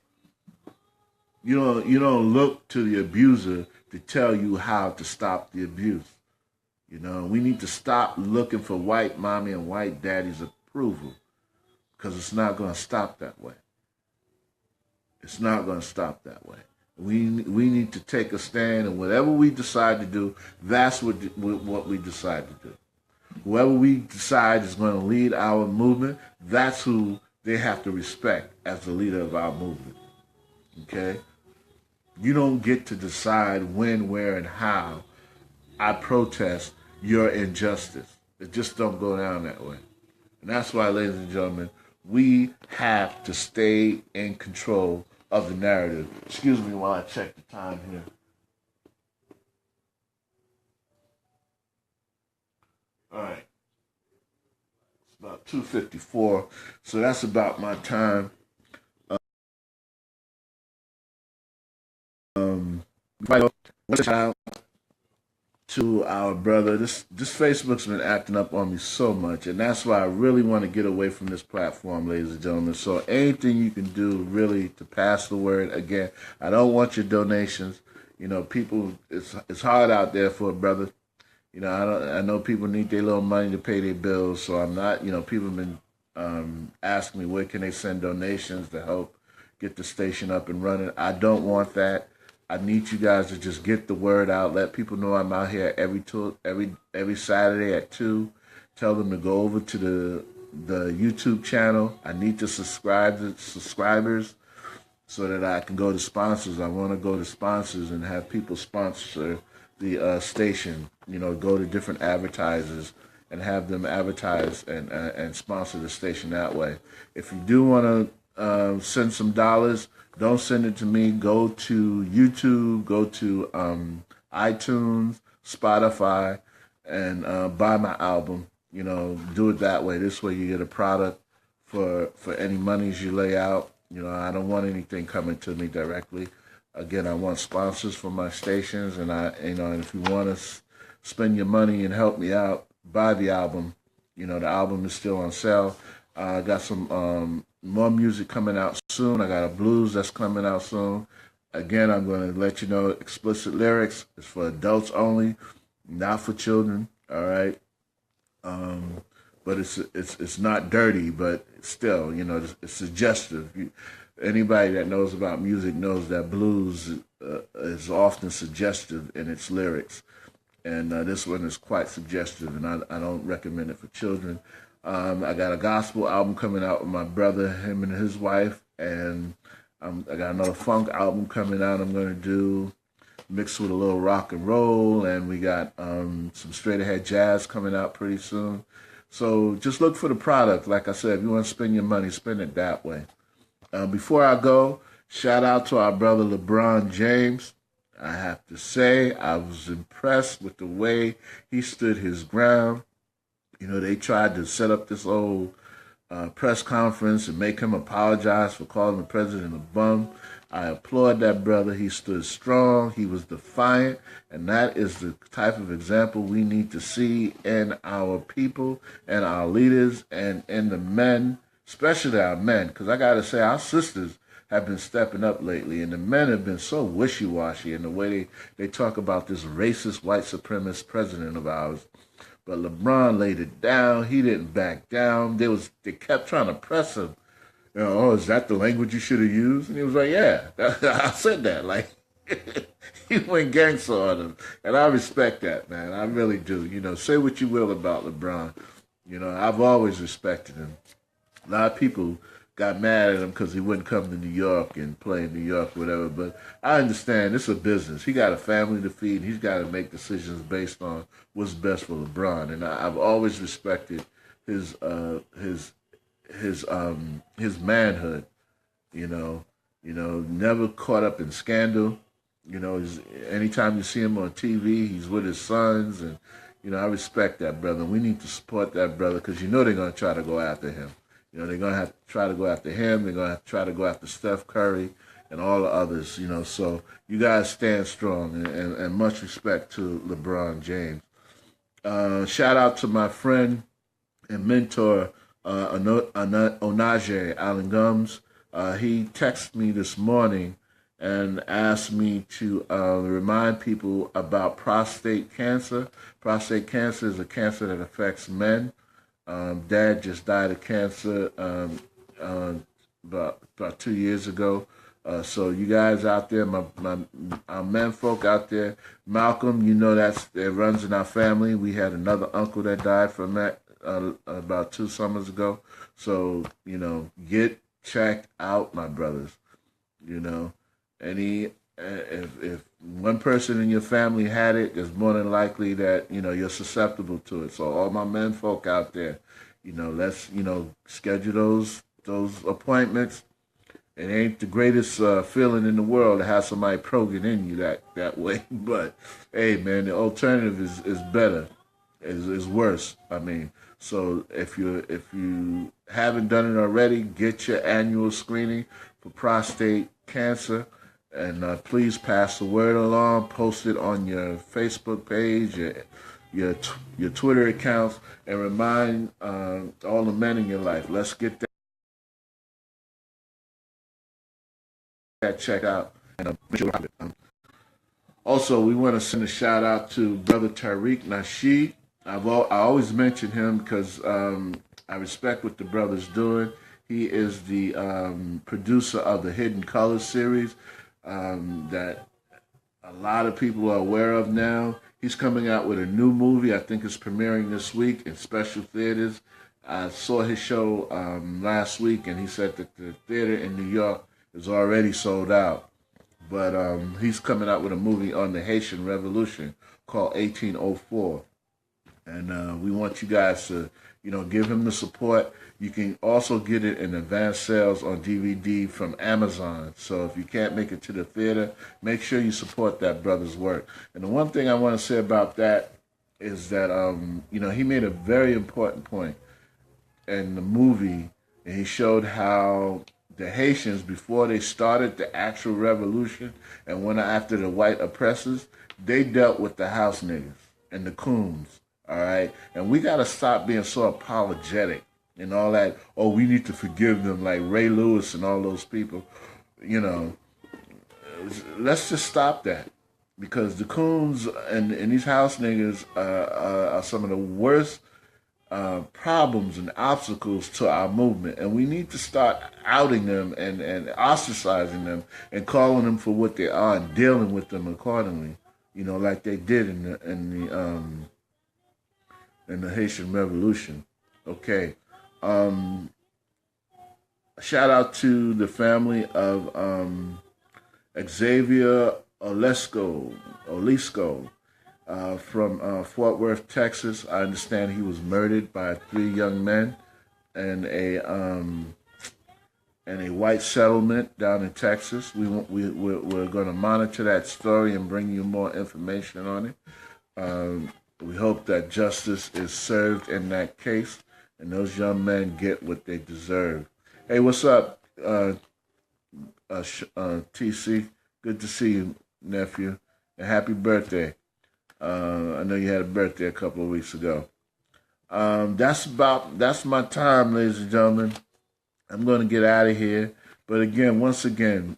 You don't look to the abuser to tell you how to stop the abuse. You know, we need to stop looking for white mommy and white daddy's approval, because it's not going to stop that way. It's not going to stop that way. We need to take a stand, and whatever we decide to do, that's what we decide to do. Whoever we decide is going to lead our movement, that's who they have to respect as the leader of our movement. Okay? You don't get to decide when, where, and how I protest your injustice. It just don't go down that way. And that's why, ladies and gentlemen, we have to stay in control of the narrative. Excuse me while I check the time here. All right. It's about 2:54, so that's about my time. Shout out to our brother. This Facebook's been acting up on me so much, and that's why I really want to get away from this platform, ladies and gentlemen. So anything you can do really to pass the word. Again, I don't want your donations. You know, people, it's hard out there for a brother. You know, I know people need their little money to pay their bills, so I'm not, you know, people have been asking me where can they send donations to help get the station up and running. I don't want that. I need you guys to just get the word out. Let people know I'm out here every Saturday at 2. Tell them to go over to the YouTube channel. I need to subscribers so that I can go to sponsors. I want to go to sponsors and have people sponsor the station. Go to different advertisers and have them advertise and sponsor the station that way. If you do want to send some dollars, don't send it to me. Go to YouTube, go to iTunes, Spotify, and buy my album. Do it that way. This way you get a product for any monies you lay out. I don't want anything coming to me directly. Again, I want sponsors for my stations, and and if you want to spend your money and help me out, buy the album. The album is still on sale. I got some more music coming out soon. I got a blues that's coming out soon. Again, I'm going to let you know, explicit lyrics is for adults only, not for children. All right. But it's not dirty, but still, it's suggestive. Anybody that knows about music knows that blues is often suggestive in its lyrics. And this one is quite suggestive, and I don't recommend it for children. I got a gospel album coming out with my brother, him and his wife, and I got another funk album coming out I'm going to do, mixed with a little rock and roll, and we got some straight ahead jazz coming out pretty soon. So just look for the product. Like I said, if you want to spend your money, spend it that way. Before I go, shout out to our brother LeBron James. I have to say, I was impressed with the way he stood his ground. They tried to set up this old press conference and make him apologize for calling the president a bum. I applaud that brother. He stood strong. He was defiant. And that is the type of example we need to see in our people and our leaders and in the men, especially our men. Because I got to say, our sisters have been stepping up lately, and the men have been so wishy-washy in the way they talk about this racist, white supremacist president of ours. But LeBron laid it down. He didn't back down. They kept trying to press him. Oh, is that the language you should have used? And he was like, yeah, I said that. Like, he went gangster on him. And I respect that, man. I really do. Say what you will about LeBron. I've always respected him. A lot of people got mad at him because he wouldn't come to New York and play in New York, whatever. But I understand it's a business. He got a family to feed. He's got to make decisions based on what's best for LeBron. And I've always respected his manhood. Never caught up in scandal. Anytime you see him on TV, he's with his sons, and I respect that brother. We need to support that brother because they're going to try to go after him. They're going to have to try to go after him. They're going to have to try to go after Steph Curry and all the others, So you guys stand strong, and much respect to LeBron James. Shout out to my friend and mentor, Onaje Allen Gums. He texted me this morning and asked me to remind people about prostate cancer. Prostate cancer is a cancer that affects men. Dad just died of cancer about 2 years ago. So you guys out there, our men folk out there, Malcolm, it runs in our family. We had another uncle that died from that about 2 summers ago. So, get checked out, my brothers. If one person in your family had it, it's more than likely that, you're susceptible to it. So all my men folk out there, let's, schedule those appointments. It ain't the greatest feeling in the world to have somebody probe in you that way. But, hey, man, the alternative is better, is worse. So if you haven't done it already, get your annual screening for prostate cancer. And please pass the word along. Post it on your Facebook page, your Twitter accounts, and remind all the men in your life. Let's get that checked out. And also, we want to send a shout out to Brother Tariq Nasheed. I always mention him because I respect what the brother's doing. He is the producer of the Hidden Colors series. That a lot of people are aware of now. He's coming out with a new movie. I think it's premiering this week in special theaters. I saw his show last week, and he said that the theater in New York is already sold out. But he's coming out with a movie on the Haitian Revolution called 1804. And we want you guys to, give him the support. You can also get it in advance sales on DVD from Amazon. So if you can't make it to the theater, make sure you support that brother's work. And the one thing I want to say about that is that, he made a very important point in the movie, and he showed how the Haitians, before they started the actual revolution and went after the white oppressors, they dealt with the house niggas and the coons. All right, and we got to stop being so apologetic and all that. Oh, we need to forgive them, like Ray Lewis and all those people. Let's just stop that, because the coons and these house niggas are some of the worst problems and obstacles to our movement, and we need to start outing them and ostracizing them and calling them for what they are and dealing with them accordingly. Like they did in the Haitian Revolution. Okay. Shout out to the family of Xavier Olisco from Fort Worth, Texas. I understand he was murdered by 3 young men in a white settlement down in Texas. We're going to monitor that story and bring you more information on it. We hope that justice is served in that case and those young men get what they deserve. Hey, what's up, TC? Good to see you, nephew, and happy birthday. I know you had a birthday a couple of weeks ago. That's my time, ladies and gentlemen. I'm going to get out of here. But once again,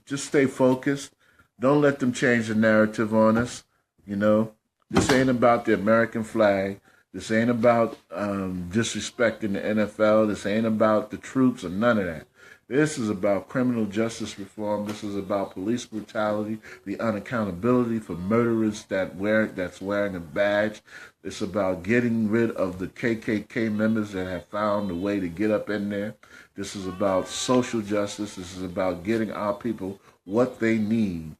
just stay focused. Don't let them change the narrative on us, This ain't about the American flag. This ain't about disrespecting the NFL. This ain't about the troops or none of that. This is about criminal justice reform. This is about police brutality, the unaccountability for murderers that's wearing a badge. It's about getting rid of the KKK members that have found a way to get up in there. This is about social justice. This is about getting our people what they need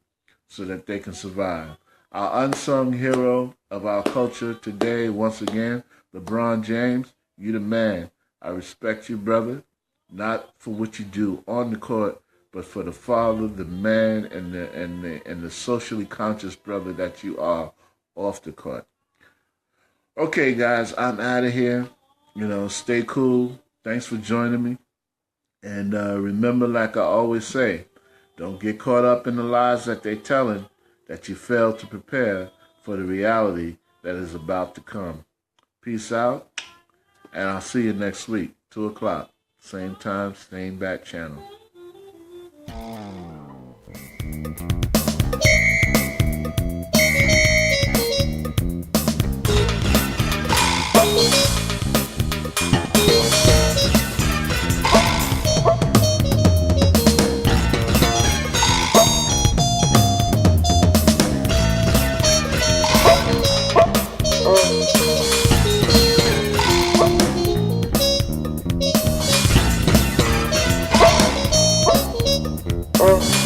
so that they can survive. Our unsung hero of our culture today, once again, LeBron James, you the man. I respect you, brother, not for what you do on the court, but for the father, the man, and the socially conscious brother that you are off the court. Okay, guys, I'm out of here. Stay cool. Thanks for joining me. And remember, like I always say, don't get caught up in the lies that they're telling, that you fail to prepare for the reality that is about to come. Peace out, and I'll see you next week, 2 o'clock, same time, same back channel. Oh.